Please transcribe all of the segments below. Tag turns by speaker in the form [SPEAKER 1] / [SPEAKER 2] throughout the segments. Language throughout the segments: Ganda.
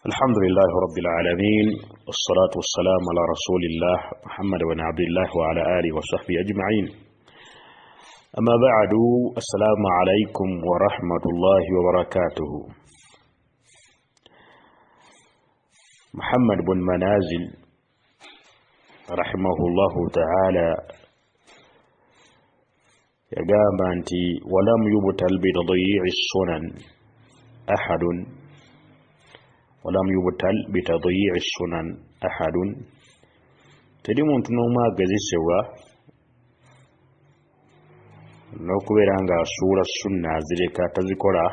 [SPEAKER 1] الحمد لله رب العالمين والصلاة والسلام على رسول الله محمد بن عبد الله وعلى آله وصحبه أجمعين. أما بعد، السلام عليكم ورحمة الله وبركاته. محمد بن منازل رحمه الله تعالى يقام أنتي ولم يبتل بتضييع السنن أحد ولم يبتل بتضييع السنن أحد. تدمون تنوما غزي سوا نوكويرانغا سورة السنة زلكا تذكرا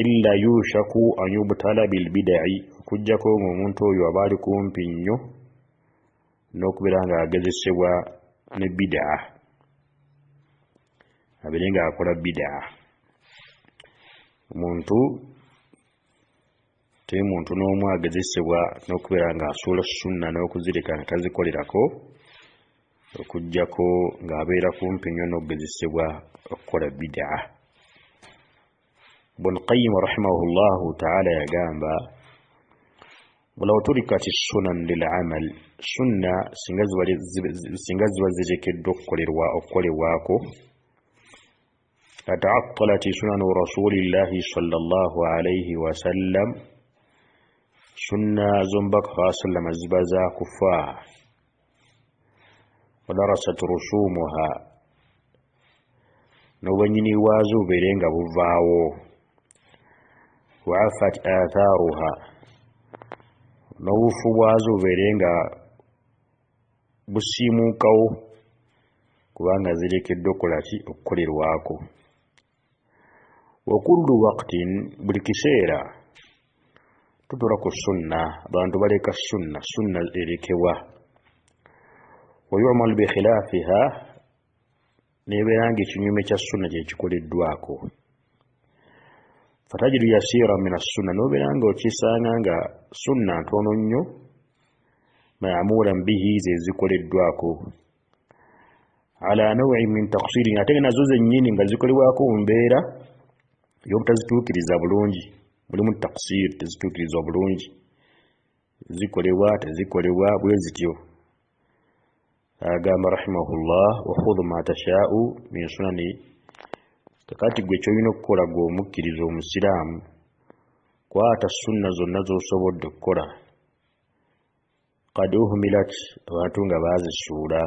[SPEAKER 1] إلا يوشك أن يبتل بالبدع كجاكو ممونتو يواباركم بنيو نوكويرانغا غزي سوا نبدع أبلينغا أقول بدع muntu muntu n'omu agezesebwa n'okubeera nga asuula sunna n'okuzirika nga tazikolerako okujjako ng'abeera kumpi nnyo n'okugezesebwa okukola bid'a. Ibn Qayyim rahimahullahu ta'ala yagamba walaw turikat as-sunan lil'amal, sunna singa ziba zirekeddwa okukolebwako lata'attalat sunanu rasulillahi sallallahu alayhi wa sallam, sunna zombaka sallama zibaza kufa. Wadarasat rusumuha, n'obwenyini waazo bubeere nga buvaawo. Waafat athaaruha, n'obufu bwazo bubeere nga busiimuukawo kubanga zirekeddwa okukolerwako. Wa kullu waqtin, buli kiseera tutulaku sunna, abantu baleka sunna erekewa. Wa yu'mal bi khilaafiha, nebeera nga ekinyume kya sunna kyekikoleddwako. Fatajidu yasiira min as-sunna, nobeera nga okisanga nga sunna ntono nnyo ma'muulan bihi, zezikoleddwako ala naw'in min taqsirin, ate nazo zennyini nga zikolebwako mu mbeera y'obutazituukiriza bulungi. Mulimu taqsir, tezituukirizwa bulungi, zikolebwa tezikolebwa bwe zityo. Agamba rahimahullah wa khudhu ma tashaa'u min sunani, kakati gwe kyolina okukola gwe omukkiriza omusiraamu, kwata sunna zonna z'osobodde okukola. Qad uhmilat, abantu nga baazisuula,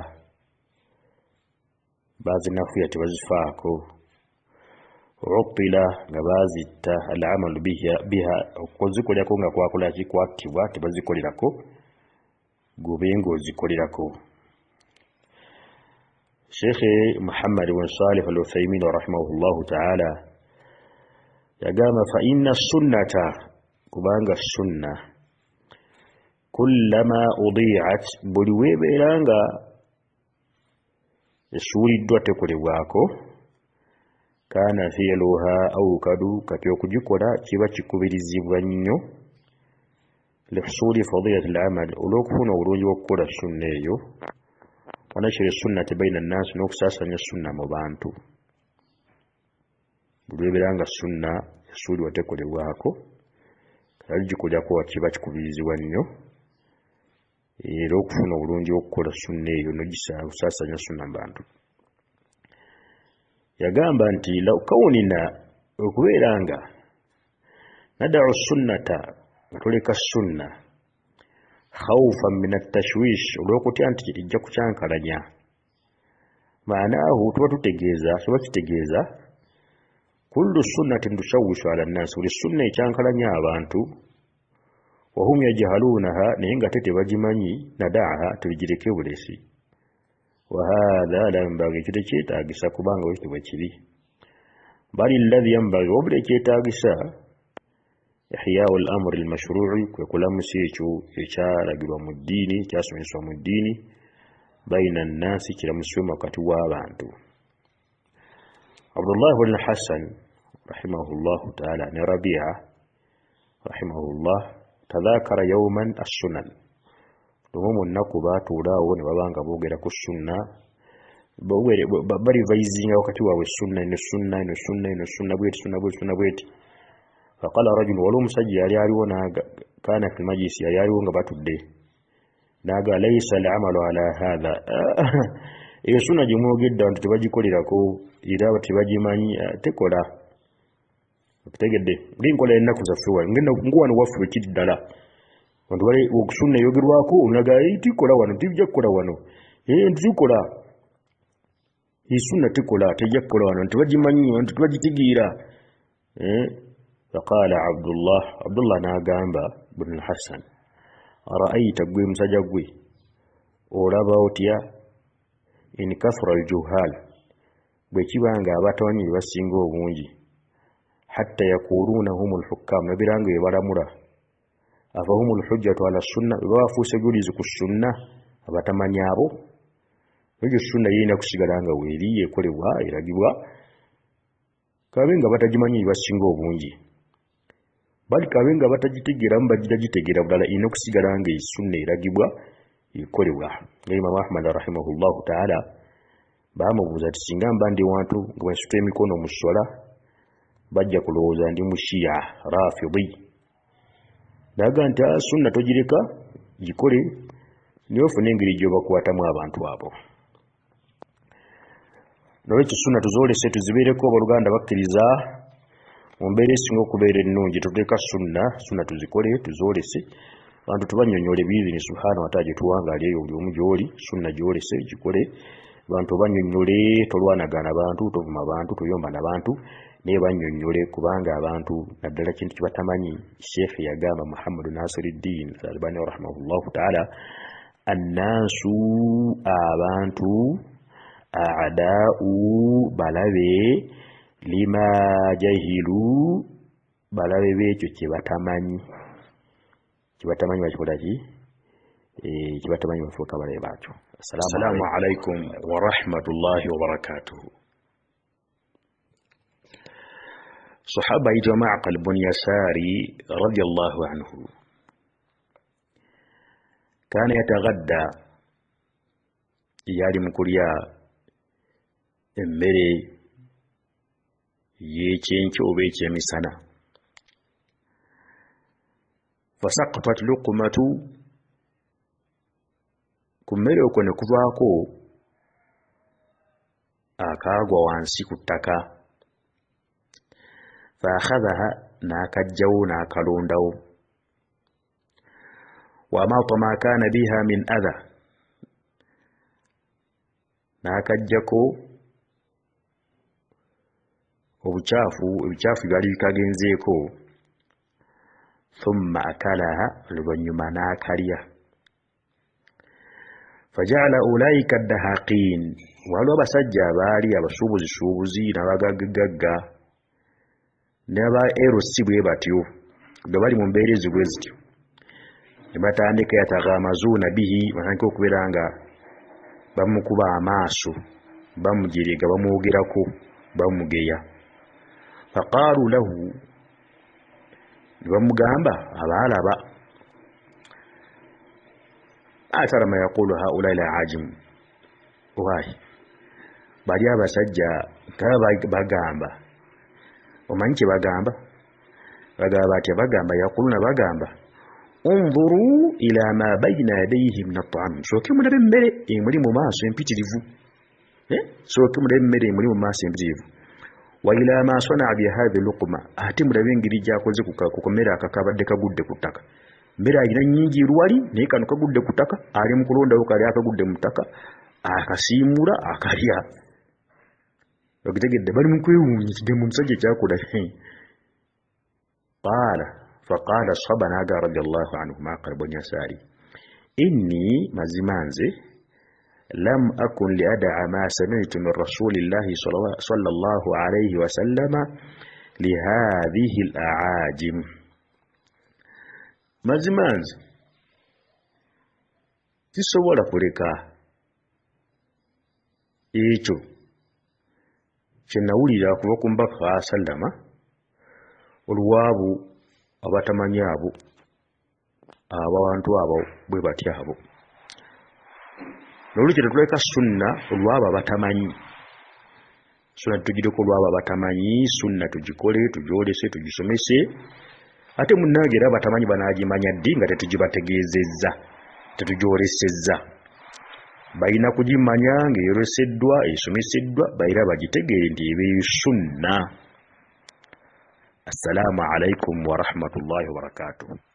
[SPEAKER 1] baazinafuya tebazifaako. Uqila, nga bazitta al'amalu biha, okuzikolerako nga kwakolaki kwattibwa tebazikolerako, gube ng'ozikolerako. Sheikh Muhammad ibn Salih al-Uthaymin rahimahullahu ta'ala yagamba fa inna sunnata, kubanga sunna kullama udi'at, buli weebeera nga esuuliddwa tekolebwako, kana fi'luha awkadu, kati okugikola kiba kikubirizibwa nnyo lihusuli fadilati al-amal, olw'okufuna obulungi bw'okukola sunna eyo. Wanashiri sunnati baina an-nas, n'okusaasanya sunna mu bantu. Buli weebeera nga sunna esuulibwa tekolebwako, kati gikolyako kiba kikubirizibwa nnyo era okufuna obulungi bw'okukola sunna eyo n'okusaasanya sunna mu bantu. Yagamba nti law kaunina, okubeera nga nada'u sunnata, tuleka sunna khawfan min at-tashwish, olw'okutya nti ejja kukyankalanya. Maanaahu, tuba kitegeeza kullu sunnatin tushawwishu ala an-nas, buli sunna ekyankalanya abantu. Wa hum yajhaluunaha, naye nga tebagimanyi. Nada'aha, tubigireke bulesi. Wa hadha la yanbaghi, ekyo tekyetaagisa kubanga bwe bwe kiri. Bali alladhi yanbaghi, wabula ekyetaagisa ihyaa'u al-amri al-mashruu'i, kwe kulamusa ekyo ekyalagirwa mu ddiini, ekyasomesebwa mu ddiini, baina an-naasi, kiramusibwe wakati w'abantu. Abdullah ibn Hassan rahimahullahu ta'ala ne Rabi'a rahimahullah tadhakara yawman as-sunan, lumu nnaku baatuulaawo ne babanga boogera ku sunna, bari vaizinga wakati wawe sunna ino bweti. faqala rajul wala omusajja yali aliwo kana fi majlisi yali aliwo nga batudde naga laysa al'amalu ala hadha iyo sunna gye mwogedde abantu tebagikolerako era tebagimanyi tekola okitegedde nginkola ennaku zaffe wano nguwano waffe wekiri ddala abantu bali okusunna eyogerwako onaga tikola wano tijja kukola wano tukola sunna tikola tejja kukola wano tebagimanyi abantu tebagitegeera faqala abdullah n'agamba ibn al-Hasan ara'ayta gwe musajja gwe olaba otya in kathura al-juhal bwe kibanga abatamanyi basinga obungi hatta yakuluna humul hukam nabiranga bebalamula afahumul hujjatu ala sunna bafuuse gulizi ku sunna abatamanyi abo ekyo sunna yina kusigala nga weeri ekolebwa eragibwa kabenga batagimanyi basinga obungi bali kabenga batagitegeera bagitegeera bulala ina kusigala nga sunna eragibwa ekolebwa Imam Ahmad rahimahullahu ta'ala bamubuuza ati singa mba ndi wantu nga bwensitula emikono mu swala bajja kulowooza ndi mushia rafidi daga nti sunna togireka gikole niyo ofune engeri gy'obakwatamu abantu abo nolwekyo sunna tuzoolese tuzibeereko abooluganda bakkiriza mu mbeera esinga okubeera ennungi tuteeka sunna tuzikole tuzoolese abantu tubanyonyole biizini subhanahu wa ta'ala gyetuwangaali eyo buli omu gy'oli sunna gyolese gikole abantu banyonyole tolwanagana abantu tovuma abantu toyomba n'abantu naye banyonyole kubanga abantu naddala kintu kibatamanyi Sheikh yagamba Muhammad Nasiruddin Albani rahimahullahu ta'ala annaasu abantu a'daa'u balabe lima jahilu balabe bekyo kibatamanyi bakikola ki kibatamanyi bafuuka balabe bakyo. Assalamu alaikum wa rahmatullahi wa barakatuh. صحابة جماعة قلب يساري رضي الله عنه كان يتغدى يالي مكوليا امبري يچينچ وبيچ مسنا فسقطت لقمة كمري okone kuvaako akaagwa wansi ku ttaka فأخذها ناكجو ناكلوندو وأماط ما كان بها من أذى ناكجكو وبشافو يالي كاجنزيكو ثم أكلها لبنيما ناكريا فجعل أولئك الدهاقين ولو بسجى بالي abasuubuzi n'abagaggaga naba erosi bwe batyo nga bali mu mbeera ezibwe zityo ne batandika yataghamazuuna bihi batandika okubeera nga bamukuba amaaso bamujeriga bamwogerako bamugeya faqaalu lahu ne bamugamba abaalaba atara ma yaqulu haula al-aajim wahi bali abasajja bagamba omanyi kye bagamba batya bagamba yakuluna bagamba unzuru ila ma bayna yadayhi min at-ta'am sooke mulabe emmere emuli mu maaso empitirivu sooke mulabe emmere emuli mu maaso empitirivu wa ila ma sana'a bi hadhihi luqma ate mulabe engeri gyakoze ku kamera akakabadde kagudde ku ttaka mmere alina nnyingi lwali naye kano kagudde ku ttaka ali mu kulondawo kali akagudde mu ttaka akasiimula akalya okitegedde bali mu kwewuunyikidde mu musajja kyakola faqala sahaba naga radiyallahu anhu Ma'qil ibn Yasari inni mazimanze lam akun li ad'a ma sami'tu min rasulillahi sallallahu alayhi wa sallama li hadhihi al-a'ajim mazimanze tisobola kuleka ekyo kyenawulira kuba ku mbaka sallama olwabu abatamanyi abo abantu abo bwe batya abo nolwekyo tetuleka sunna olwabo abatamanyi sunna tugireko lwabo abatamanyi sunna tugikole tujolese tugisomese ate munnange era abatamanyi banagimanya ddi nga tetugibategeezezza tetujolesezza balina kugimanya ng'eyoleseddwa esomeseddwa bayira bagitegeere nti ebeeyo sunna. Assalamu alaikum wa rahmatullahi wa barakatuh.